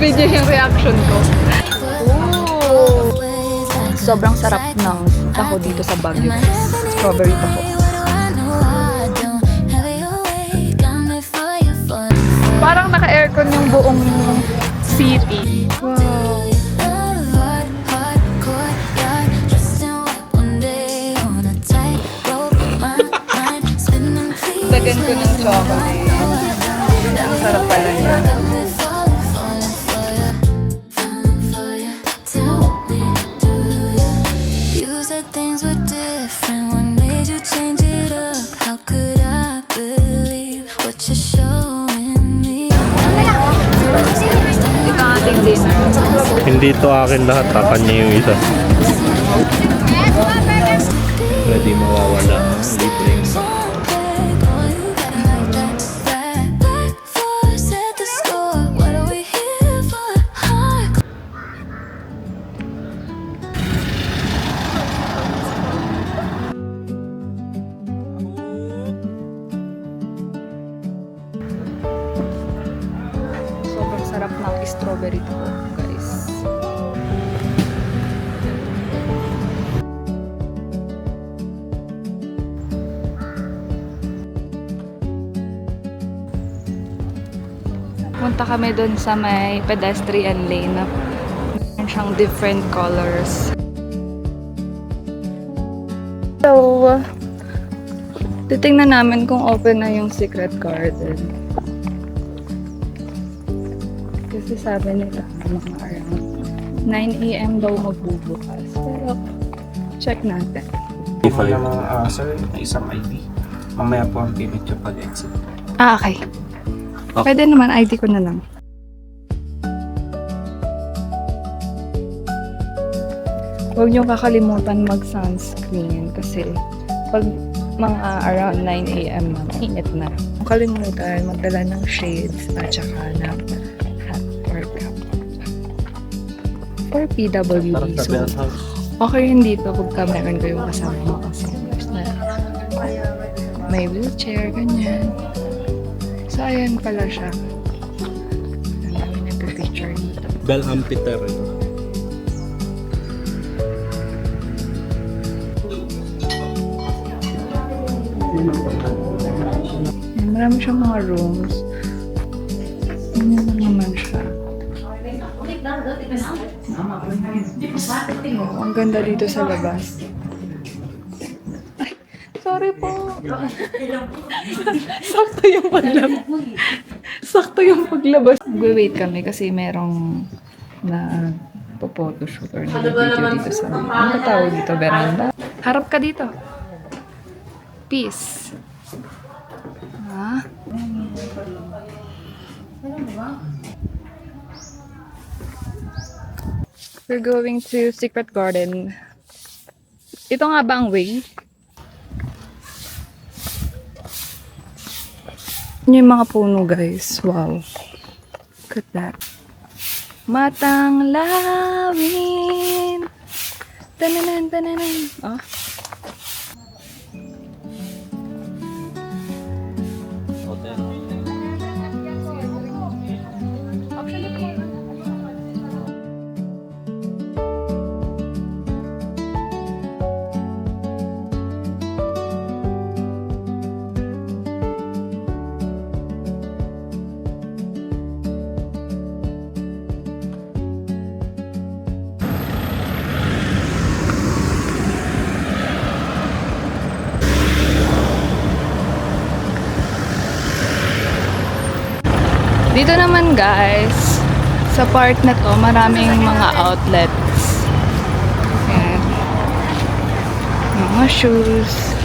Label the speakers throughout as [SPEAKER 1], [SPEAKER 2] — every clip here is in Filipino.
[SPEAKER 1] Video yung reaction ko. Ooh. Sobrang sarap ng taho dito sa Baguio. Strawberry taho. Parang naka-aircon yung buong city. Wow. Dagan ko ng chocolate. Ang sarap pala niya. Ito ang ating dinner.
[SPEAKER 2] Hindi to akin lahat, kanya yung isa. Pwede mawawala ang libreng
[SPEAKER 1] Sobrang sarap ng strawberry to, guys. Punta kami dun sa may pedestrian lane na meron siyang different colors. So, titingnan namin kung open na yung Secret Garden. Kasi sabi nila, mga around 9 AM daw magbubukas. Pero, check natin.
[SPEAKER 3] Default na mga sir, na isang ID. Mamaya po ang payment yung pag-exit.
[SPEAKER 1] Ah, okay. Pwede naman, ID ko na lang. Huwag niyo kakalimutan mag-sunscreen kasi pag mga around 9 AM na, mainit na. Huwag kalimutan magdala ng shades at saka ng hat or cap. For PWD. So, okay rin dito pagka meron kayong kasama mga customers na may wheelchair, ganyan. So, ayan pala siya. Ang dami nagpa-picture dito.
[SPEAKER 2] Bell Amphitheater.
[SPEAKER 1] Ayan, marami siyang mga rooms. Ano naman siya. Oh, ang ganda dito sa labas. Ay, sorry po. Sakto yung paglabas. Sakto yung paglabas. Mag-wait kami kasi merong na photoshoot or video dito sa ano tawag dito, veranda. Harap ka dito. Peace. Ha? We're going to Secret Garden. Ito nga ba ang way? Yun yung mga puno, guys. Wow. Look at that. Matang lawin. Tananan, tananan. Oh. Dito naman guys, sa part na to, maraming mga outlets. Ayan. Mga shoes.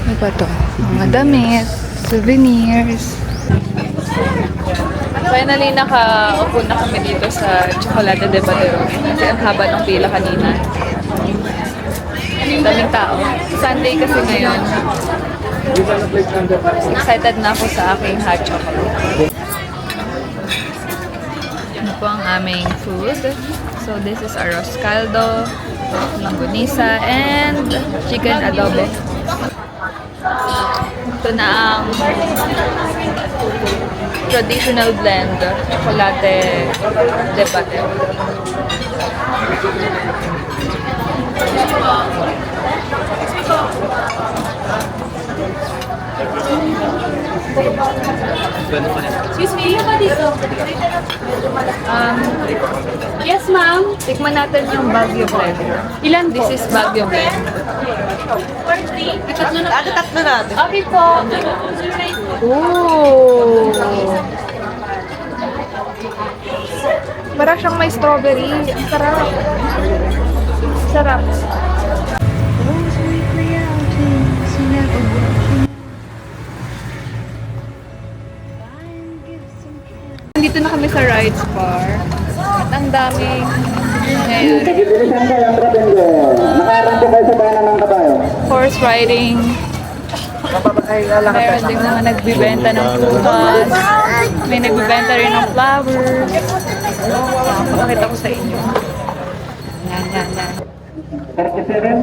[SPEAKER 1] Ano ba to? Mga damit, souvenirs. Finally, nakaupo na kami dito sa Chocolate de Badero. Kasi ang haba ng pila kanina. Daming tao. Sunday kasi ngayon. Excited na ako sa aking hot chocolate. Ano po ang aming food? So this is arroz caldo, langgonisa, and chicken adobo. Ito na ang traditional blend, chocolate de patel.
[SPEAKER 4] Excuse me, yung ba dito? Yes, ma'am.
[SPEAKER 1] Tikman natin yung Baguio blend.
[SPEAKER 4] Ilan po?
[SPEAKER 1] This is Baguio blend.
[SPEAKER 4] Tatlo natin. Okay po.
[SPEAKER 1] Ooh! Para siyang may strawberry. Ang sarap. Sarap. Nandito na kami sa rides bar. At ang daming ngayon. Horse riding. Meron din mga nagbibenta ng prutas. May nagbibenta rin ng flowers. Pakita ko sa inyo. Yan, yan, yan.
[SPEAKER 5] 37.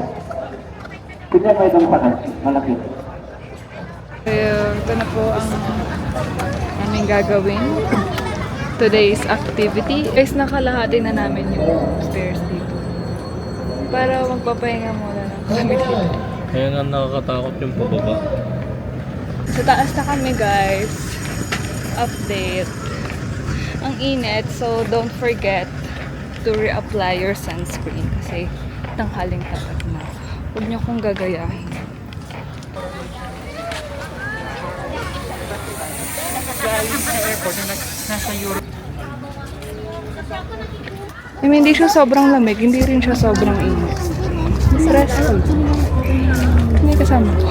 [SPEAKER 5] Tignan mo itong pakan. Malaki.
[SPEAKER 1] So, ito na po ang aming gagawin. Today's activity. Guys, nakalahati na namin yung stairs dito. Para magpapahinga muna ng kami dito.
[SPEAKER 2] Kaya nga nakakatakot yung pababa.
[SPEAKER 1] Sa taas na kami, guys. Update. Ang init, so don't forget to reapply your sunscreen kasi tanghaling tapat na. Huwag niyo kong gagayahin. I mean, hindi siya sobrang lamig, hindi rin siya sobrang init. Stressful. Hindi kasama ko.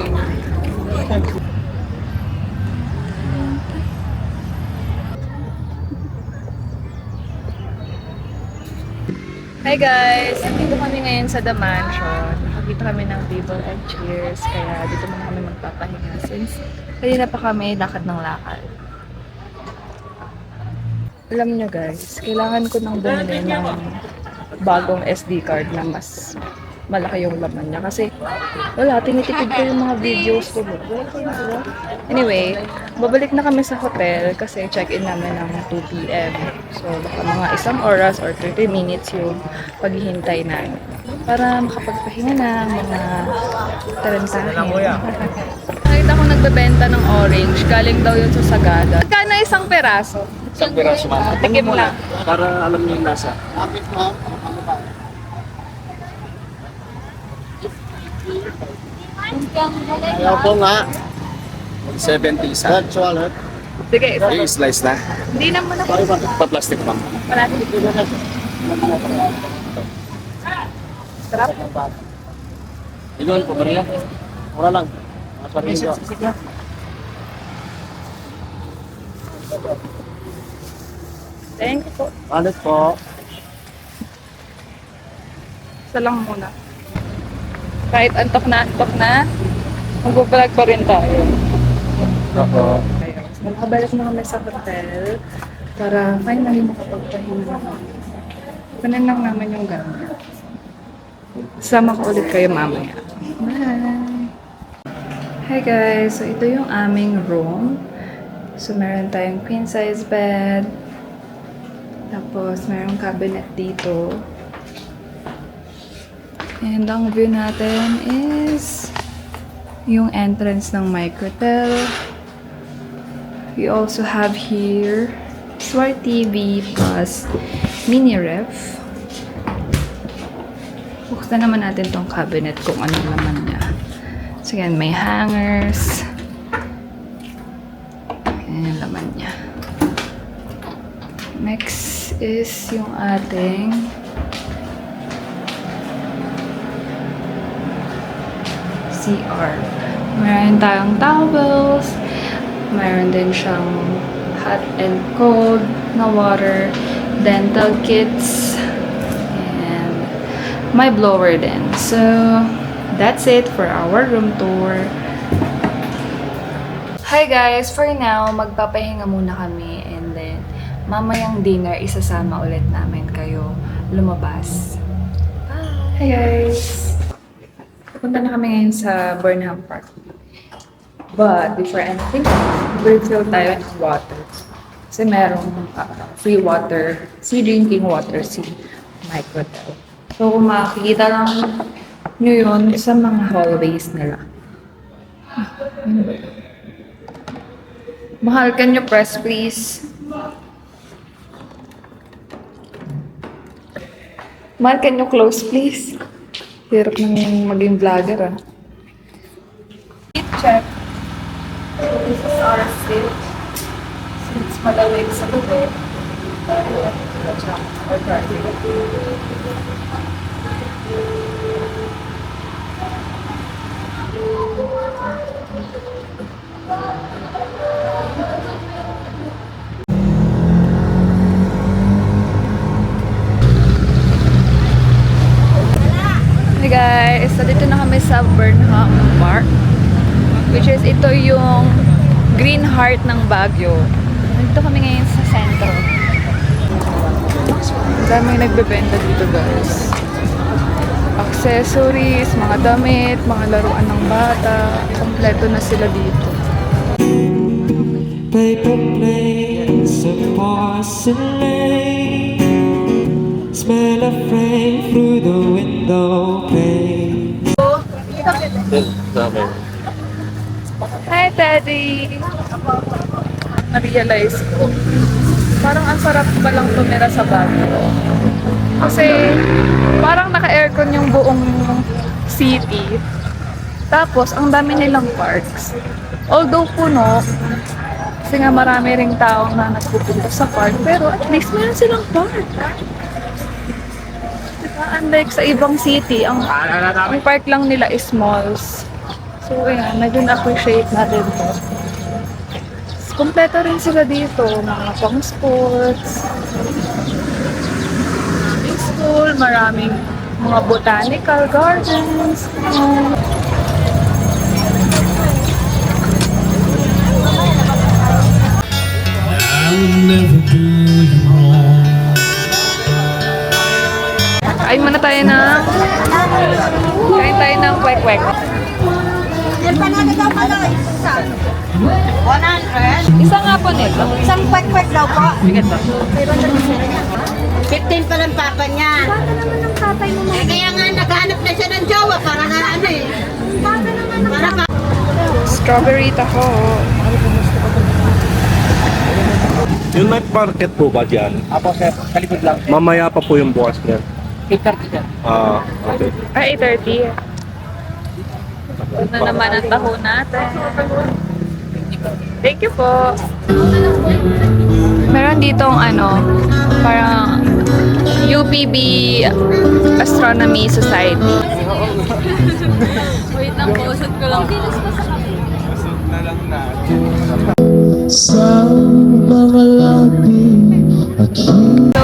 [SPEAKER 1] Hi guys! Dito kami ngayon sa The Mansion. Nakakita kami ng table and chairs, kaya dito muna kami magpapahinga since kanina pa kami lakad ng lakad. Alam nyo guys, kailangan ko nang bumili ng bagong SD card na mas malaki yung laman niya. Kasi wala, tinitipid ko yung mga videos ko. Anyway, babalik na kami sa hotel kasi check-in namin ng 2 p.m. So baka mga isang oras or 30 minutes yung paghihintay namin. Para makapagpahinga na mga tarantahin. Nakita ko nagbebenta ng orange. Galing daw yun sa Sagada. Magkano isang peraso?
[SPEAKER 3] Isang piraso ma'am.
[SPEAKER 1] Tikim lang.
[SPEAKER 3] Para alam niyo yung lasa. Ayaw po nga. 70 isa.
[SPEAKER 1] Sige,
[SPEAKER 3] Yung slice na.
[SPEAKER 1] hindi naman ako.
[SPEAKER 3] Pa-plastic ma'am.
[SPEAKER 1] Marami. Sarap.
[SPEAKER 3] Ilan po, Maria? Mura lang.
[SPEAKER 1] Thank you po.
[SPEAKER 3] Wallet po.
[SPEAKER 1] Isa lang muna. Kahit antok na, magbabalag pa rin tayo.
[SPEAKER 3] Opo.
[SPEAKER 1] Nakabalik na kami sa hotel para finally makapagpahinga. Kunin lang naman yung gamit. Sama ko ulit kayo mamaya. Bye! Hi guys! So ito yung aming room. So meron tayong queen size bed. Tapos merong cabinet dito. And ang view natin is yung entrance ng Microtel. We also have here Smart TV plus mini ref. Buksan naman natin tong cabinet kung anong laman niya. So yan, may hangers. Yan yung laman niya. Next is yung ating CR. Meron tayong towels. Meron din siyang hot and cold na water. Dental kits. And my blower din. So, that's it for our room tour. Hi guys! For now, magpapahinga muna kami and then mamayang dinner, isasama ulit namin kayo lumabas. Bye! Hi guys! Punta na kami ngayon sa Burnham Park. But before anything, refill tayo ng water. Kasi merong free water, free drinking water si Microtel. So, kung makikita lang nyo yun sa mga hallways nila. Ano ba ito? Mahal, can you press please? Mahal, can you close please? Hirap nang maging vlogger Seat check. So, this is our seat. Since malamig sa gabi. Hey guys, so dito na kami sa Burnham Park, which is ito yung Green Heart ng Baguio. Dito kami ngayon sa sentro. Ang daming nagbebenta dito guys. Accessories, mga damit, mga laruan ng bata. Kompleto na sila dito.
[SPEAKER 6] Paper plates of porcelain, smell of rain through the window pane.
[SPEAKER 2] Sa akin.
[SPEAKER 1] Hi, Teddy! Na-realize ko, parang ang sarap palang tumira sa Baguio. Kasi parang naka-aircon yung buong city. Tapos, ang dami nilang parks. Although puno, kasi nga marami ring taong na nagpupunta sa park, pero at least meron silang park. Diba? Unlike sa ibang city, ang park lang nila is malls. So, ayan, medyo na-appreciate natin to. Kompleto rin sila dito, mga pang-sports, maraming school, maraming mga botanical gardens. Kain muna tayo ng kwek-kwek.
[SPEAKER 7] Empanada daw pala, isa. 100?
[SPEAKER 1] Isa nga po nito.
[SPEAKER 7] Isang kwek-kwek daw po. 15 pa lang papa niya. Bata naman ng tatay mo. Kaya nga naghanap na siya ng jowa para nga ano eh. Bata naman ng tatay.
[SPEAKER 1] Strawberry taho.
[SPEAKER 2] Yung night market po ba dyan?
[SPEAKER 3] Apo sir, kalikod lang.
[SPEAKER 2] Mamaya pa po yung bukas niya.
[SPEAKER 3] 8:30 sir.
[SPEAKER 2] Okay.
[SPEAKER 1] Ay, 8:30. Ito na naman ang taho natin. Thank you po. Meron ditong ano, parang UPB Astronomy Society. Wait lang po, usap ko lang. So,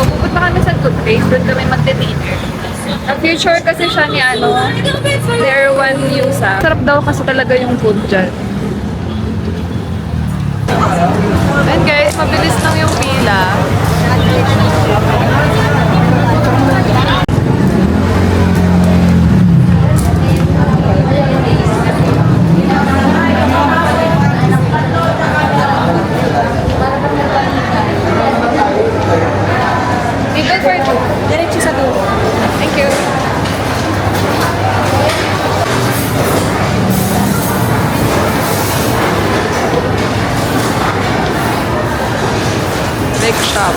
[SPEAKER 1] pupunta kami sa Good Place. Doon kami magte-dinner. Ang future kasi siya ni ano, Layer 1 Yusa. Sarap daw kasi talaga yung food dyan. And guys, mabilis lang yung pila. Even for two. Diretso sa dulo. Thank you. Big shop.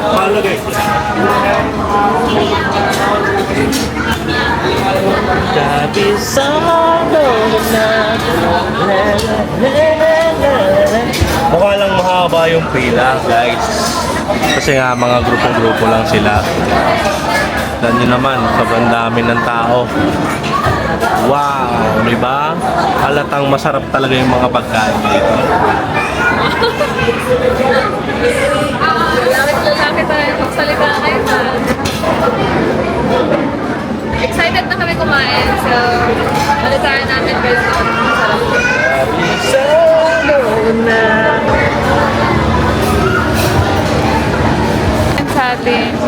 [SPEAKER 2] Paano guys? Mukha lang mahaba yung pila guys. Kasi nga mga grupo-grupo lang sila. Dan nyo naman, sobrang dami ng tao. Wow, di ba? Halatang masarap talaga yung mga pagkain dito.
[SPEAKER 1] Lalaki tayo. Magsalita kayo ba? Excited na kami kumain. So, balitaan namin guys. Masarap.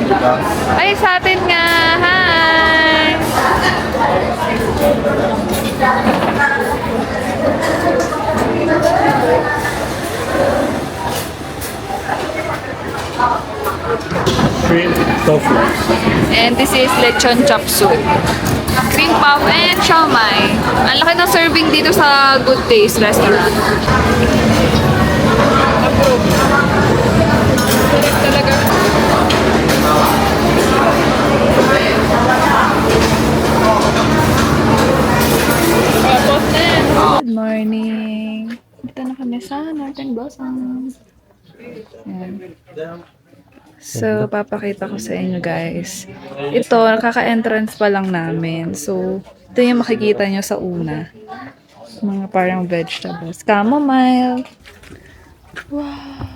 [SPEAKER 2] diba?
[SPEAKER 1] Ay, sa atin nga! Hi!
[SPEAKER 2] Shrimp tofu.
[SPEAKER 1] And this is lechon chop suey. Cream puff and siomai. Ang laki ng serving dito sa Good Taste Restaurant. Approve. Sarap talaga. Tapos na. Good morning. Dito na kami sa Northern Blossom. Ayan. So, papakita ko sa inyo guys. Ito, kaka-entrance pa lang namin. So, ito yung makikita nyo sa una. Mga parang vegetables. Chamomile. Wow.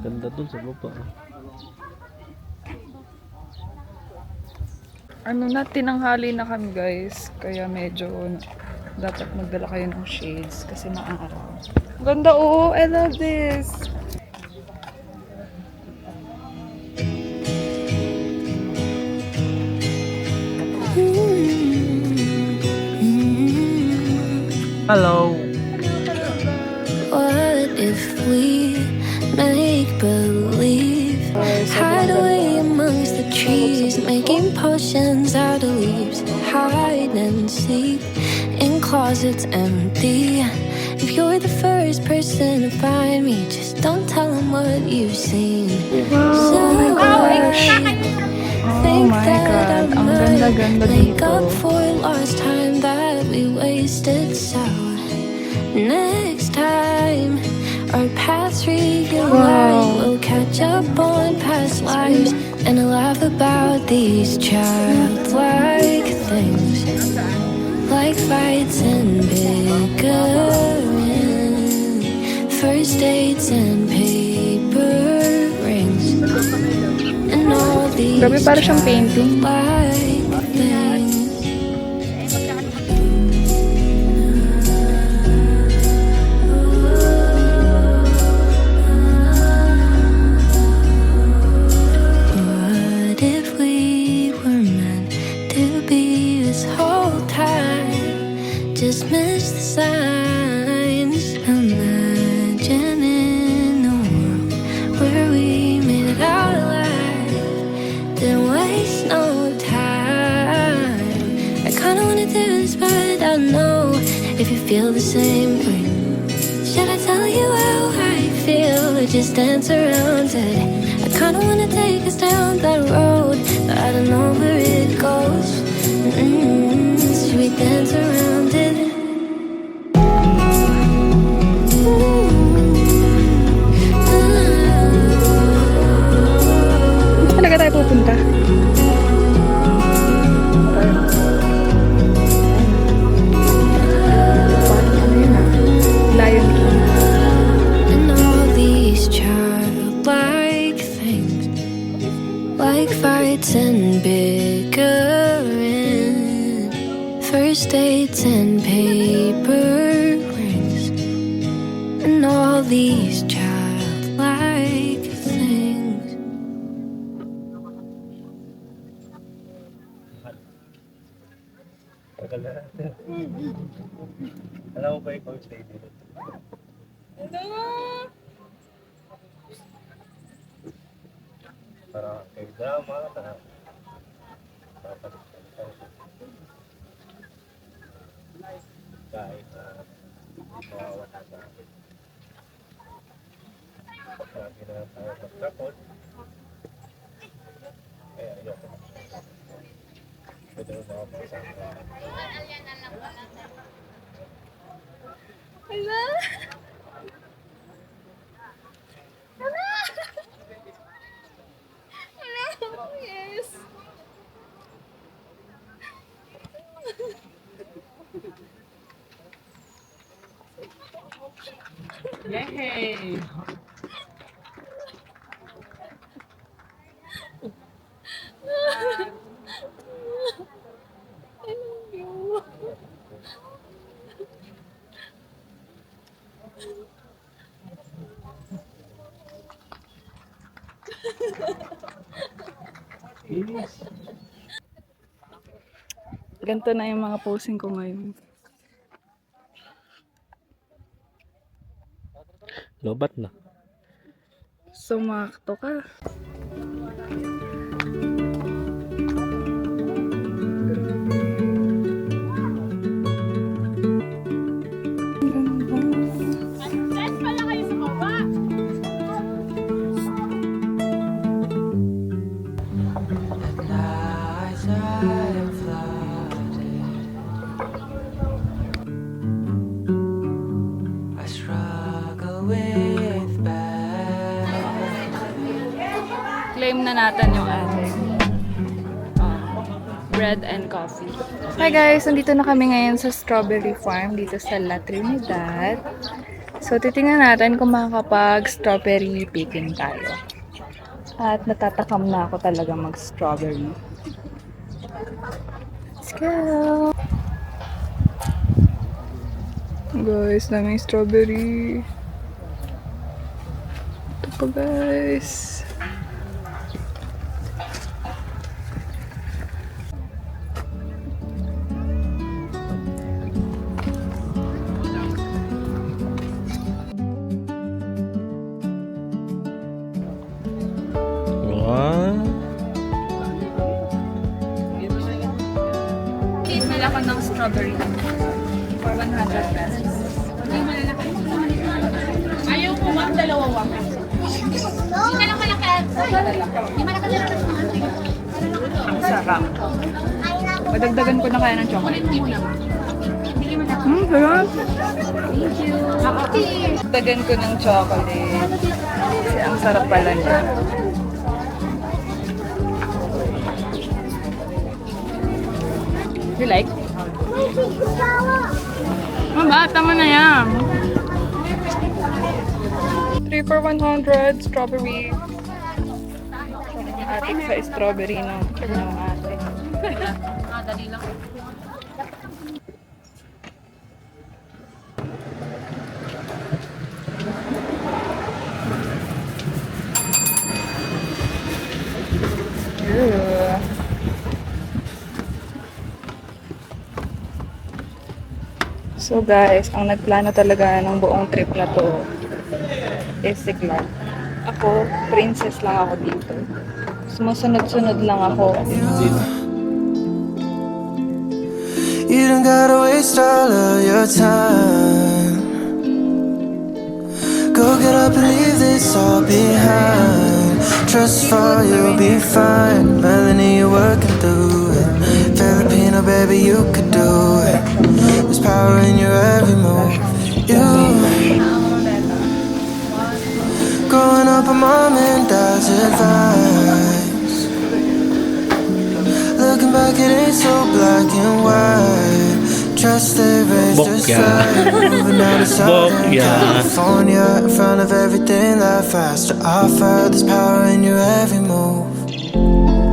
[SPEAKER 2] Ganda dun sa baba.
[SPEAKER 1] Ano na, tinanghali na kami guys. Kaya medyo dapat magdala kayo ng shades kasi maaraw. Ganda, oh! I love this!
[SPEAKER 2] Hello!
[SPEAKER 8] What if we make believe? Hide away amongst the trees, making potions out of leaves. Hide and seek in closets empty. If you're the first person to find me, just don't tell them what you've seen. So
[SPEAKER 1] Oh my God, ang ganda-ganda
[SPEAKER 8] make
[SPEAKER 1] dito.
[SPEAKER 8] up for lost time that we wasted. So next time our paths reunite, we'll catch up on past lives and laugh about these childlike things, like fights and bickering, first dates and paper rings, and all these
[SPEAKER 1] Grabe, para siyang painting.
[SPEAKER 8] childlike things. What if we were meant to be this whole time? Just miss the signs. Imagining a world where we made it out alive. Didn't waste no time. I kinda wanna do this, but I don't know if you feel the same way. Should I tell you how I feel or just dance around it? I kinda wanna take us down that road, but I don't know where it goes. Should we dance around it?
[SPEAKER 1] Talaga tayo pupunta. Lion King.
[SPEAKER 8] And all these childlike things, like fights and bickering, first dates and paper rings, and all these childlike things.
[SPEAKER 2] Tagal na natin. Alam mo ba ikaw stay dito? Para kay drama, para kahit mawawa na sa akin. Lagi na tayo mag-couple. Kaya ayoko. Pwede mo mga pagsama.
[SPEAKER 1] Yes. Yay! I love you. Ganito na yung mga posing ko ngayon.
[SPEAKER 2] Lobat na.
[SPEAKER 1] Sumakto ka.
[SPEAKER 6] Nights I am flooded. I struggle with bad.
[SPEAKER 1] Claim na natin yung ating bread and coffee. Hi guys! Nandito na kami ngayon sa strawberry farm dito sa La Trinidad. So, titingnan natin kung makakapag-strawberry picking tayo. At natatakam na ako talaga mag-strawberry. Let's go! Guys, daming strawberry. Ito pa guys.
[SPEAKER 2] Wow.
[SPEAKER 1] Bibili ako ng strawberry for 100 pesos.
[SPEAKER 4] Ayaw ko, ma'am, dalawa wak. Hindi na lang malaki. Hindi malaki na lang.
[SPEAKER 1] Ang sarap. Madagdagan ko na kaya ng chocolate. Sarap.
[SPEAKER 4] Thank you.
[SPEAKER 1] Dagdagan ko ng chocolate. Kasi ang sarap pala niya. You like? Mama, tama na yan. 3 for 100 strawberry. Atik sa strawberry ng ate.
[SPEAKER 4] Dali lang.
[SPEAKER 1] Ew. So guys, ang nagplano talaga ng buong trip na to is si Clark. Ako, princess lang ako dito. Sumusunod-sunod lang ako.
[SPEAKER 6] You don't gotta waste all of your time. Go get up and leave this all behind. Trust fall, you'll be fine. Melanie, you're working through it. Filipino, baby, you could do it. There's power in your every move. You growing up on mom and dad's advice. Looking back, it ain't so black and white. Trust they raised us
[SPEAKER 2] Bokya.
[SPEAKER 6] right. Moving out of Southern
[SPEAKER 2] Bokya.
[SPEAKER 6] California, in front of everything life has to offer. There's power in your every move.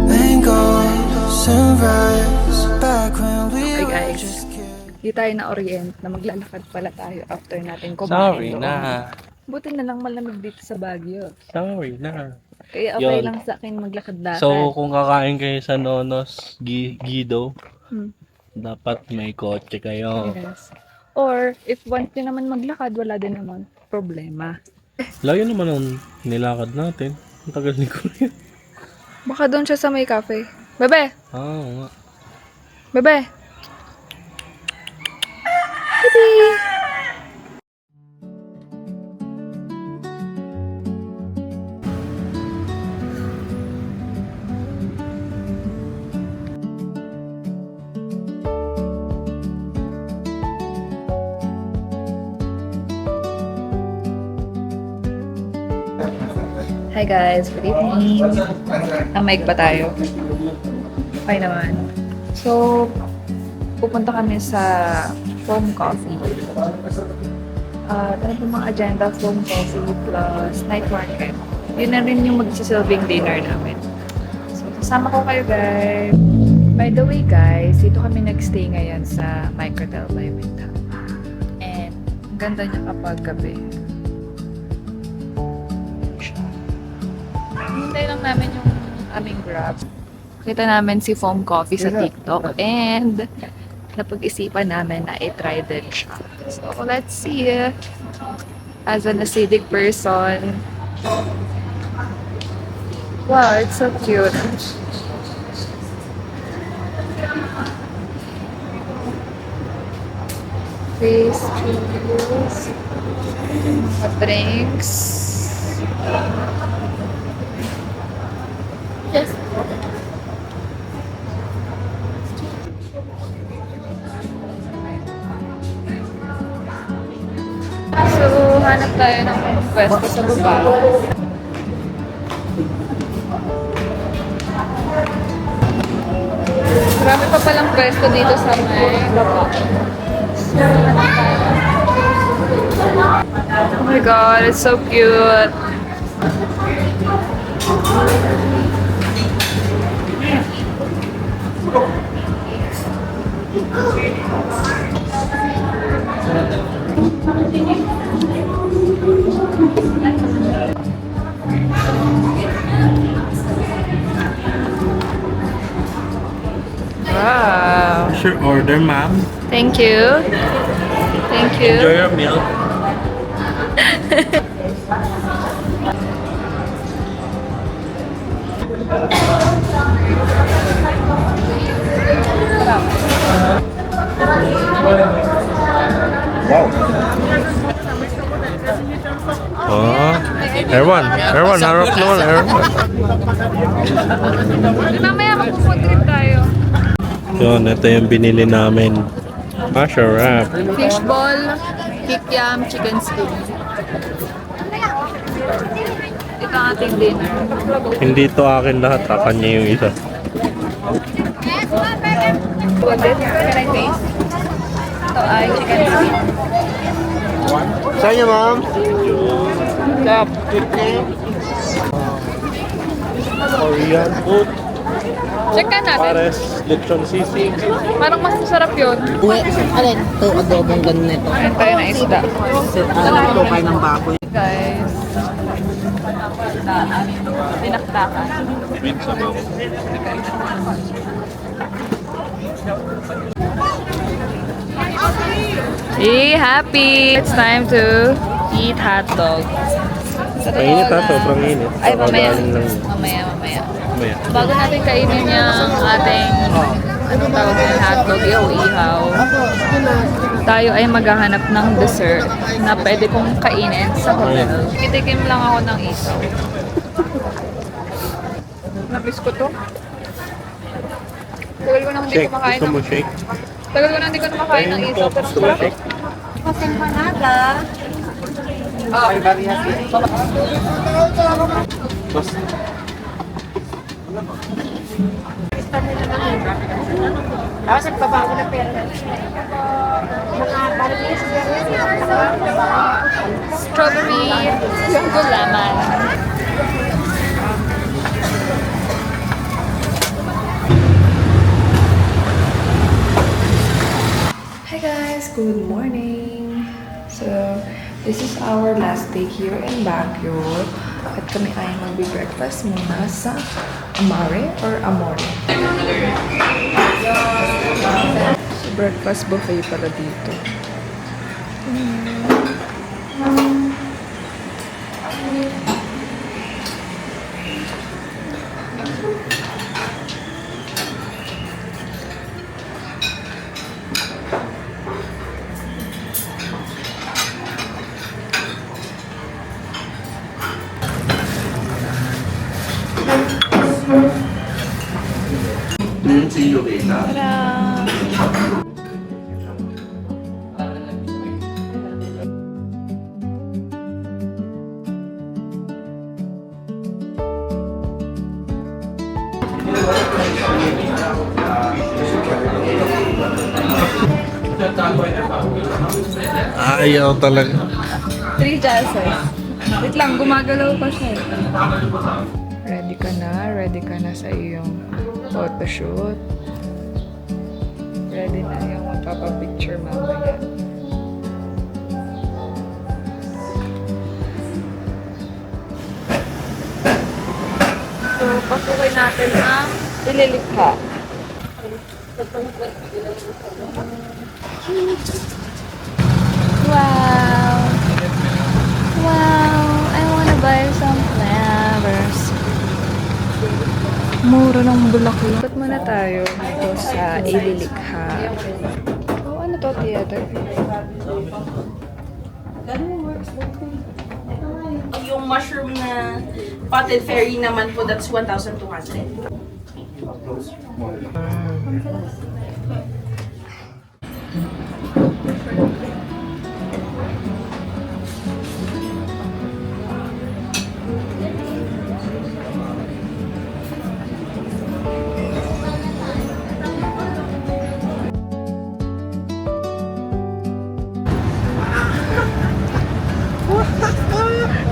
[SPEAKER 6] Mangoes and rice, back when we
[SPEAKER 1] Hey
[SPEAKER 6] were
[SPEAKER 1] guys.
[SPEAKER 6] just kids.
[SPEAKER 1] Di tayo na orient na maglalakad pala tayo after natin kumain.
[SPEAKER 2] Sorry
[SPEAKER 1] doon.
[SPEAKER 2] na.
[SPEAKER 1] Buti na lang malamig dito sa Baguio.
[SPEAKER 2] Sorry na.
[SPEAKER 1] Kaya okay
[SPEAKER 2] Yun.
[SPEAKER 1] lang sa akin maglakad-lakad.
[SPEAKER 2] So, kung kakain kayo sa Nonos Guido,
[SPEAKER 1] Hmm.
[SPEAKER 2] dapat may kotse kayo.
[SPEAKER 1] Yes. Or, if want nyo naman maglakad, wala din naman problema.
[SPEAKER 2] Layo naman ang nilakad natin. Ang tagal ni Kuya.
[SPEAKER 1] Baka doon siya sa may cafe. Bebe!
[SPEAKER 2] Oo nga.
[SPEAKER 1] Bebe! Hi guys, good evening. Amig pa tayo. Okay naman. So, pupunta kami sa Foam Coffee. Ano po mga agenda? Foam Coffee plus night market. Yun na rin yung magsisilbing dinner namin. So, kasama ko kayo guys. By the way guys, dito kami nagstay ngayon sa Microtel by Minta. And, ang ganda niya kapag gabi. Hintay lang namin yung aming Grab. Kita namin si Foam Coffee sa TikTok and napag-isipan namin na i-try din siya. So, let's see. As an acidic person. Wow, it's so cute. Pastries. Drinks. Yes. So, hanap tayo ng pwesto sa baba. Marami pa palang pwesto dito sa may baba. So, hanap tayo. Oh my god, it's so cute. Wow.
[SPEAKER 2] What's your order, ma'am?
[SPEAKER 1] Thank you. Thank you.
[SPEAKER 2] Enjoy your meal. Oh, Erwan, harap naman, Erwan.
[SPEAKER 1] Mamaya mag-food trip tayo.
[SPEAKER 2] Yun, ito yung binili namin. Masarap.
[SPEAKER 1] Fishball, kikiam, chicken stew. Ito ang ating dinner.
[SPEAKER 2] Hindi to akin lahat, kanya yung isa.
[SPEAKER 1] Ulit, can I taste? Ito ay chicken stew.
[SPEAKER 3] Saan niya, ma'am?
[SPEAKER 1] Stop.
[SPEAKER 2] Korean food.
[SPEAKER 1] Check ka natin.
[SPEAKER 2] Pares, lechon sisig.
[SPEAKER 1] Parang mas masarap yun.
[SPEAKER 7] Uy, alin? Ito, adobong ganun nito.
[SPEAKER 1] Ayan tayo na isda.
[SPEAKER 7] Ito, kain ng baboy.
[SPEAKER 1] Guys. Tinaktakan. Be happy! It's time to eat hot dog.
[SPEAKER 2] Mainit ha, sobrang init.
[SPEAKER 1] Ay, mamaya.
[SPEAKER 2] Kakagaling lang.
[SPEAKER 1] Mamaya.
[SPEAKER 2] Mamaya.
[SPEAKER 1] Bago natin kainin yung ating anong tawag yung hotdog, ihaw. Tayo ay maghahanap ng dessert na pwede kong kainin sa hotel. Kitikim lang ako ng isaw. Nabis ko to. Tagal ko nang hindi
[SPEAKER 2] Shake.
[SPEAKER 1] kumakain
[SPEAKER 2] Gusto
[SPEAKER 1] ng...
[SPEAKER 2] mo shake?
[SPEAKER 1] Tagal ko nang hindi ko kumakain ng isaw. Pero
[SPEAKER 2] Gusto mo
[SPEAKER 1] sarap.
[SPEAKER 2] shake?
[SPEAKER 7] Kasing panada.
[SPEAKER 2] Basta.
[SPEAKER 7] Tapos nagbabago na pera. Mga balis.
[SPEAKER 1] Strawberry yung gulaman. Hi guys, good morning. So, this is our last day here in Baguio. At kami ay magbe-breakfast muna sa Amare or Amore. So, breakfast buffet pala dito.
[SPEAKER 2] Ayaw talaga.
[SPEAKER 1] 3 chances. Wait lang, gumagalaw pa siya. Ready ka na? Ready ka na sa iyong photoshoot? Ready na yung magpapapicture mamaya. So, pasukin natin ang Ililikha. Wow! Wow! I wanna buy some flowers. Mura ng bulaklak. Ikot muna tayo dito sa Ililikha. Oh, ano to? Theater?
[SPEAKER 9] Yung mushroom na potted fairy naman po, that's 1,200.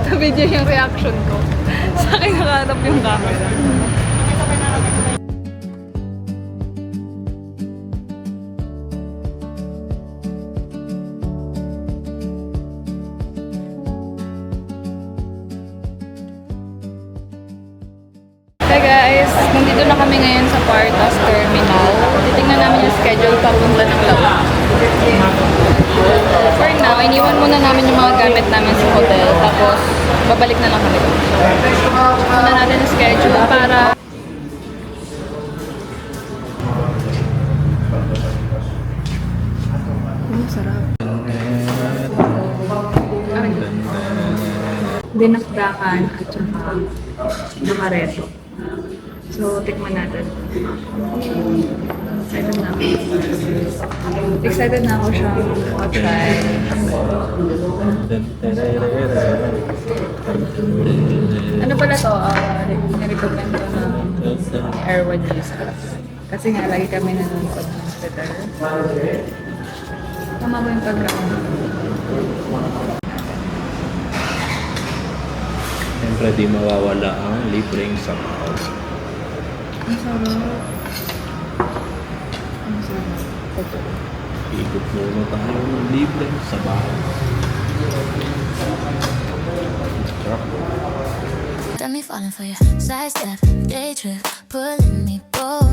[SPEAKER 1] Sa video yung reaction ko. Sa akin nakaharap yung camera. Hey guys, nandito na kami ngayon sa Partas Terminal. Titingnan namin yung schedule papunta ng Lawag. For now, iniwan muna namin yung mga gamit namin sa hotel. Tapos, babalik na lang kami. Muna natin yung schedule para... Sarap. Dinakdakan at saka nakareto. So, tikman natin. Excited na ako. Excited na ako siyang try. Ano pala to? Nirecommend ko na Erwan Yusuf. Kasi nga, lagi kami nanonood ng Twitter. Tama ba yung pagkaon?
[SPEAKER 2] Siyempre di mawawala ang libreng sabaw.
[SPEAKER 1] Ang sarap. Ang sarap. Totoo.
[SPEAKER 2] Ikot muna tayo ng libreng sabaw. Sarap.
[SPEAKER 8] Got me falling for you. Sidestep, day trip, pulling me both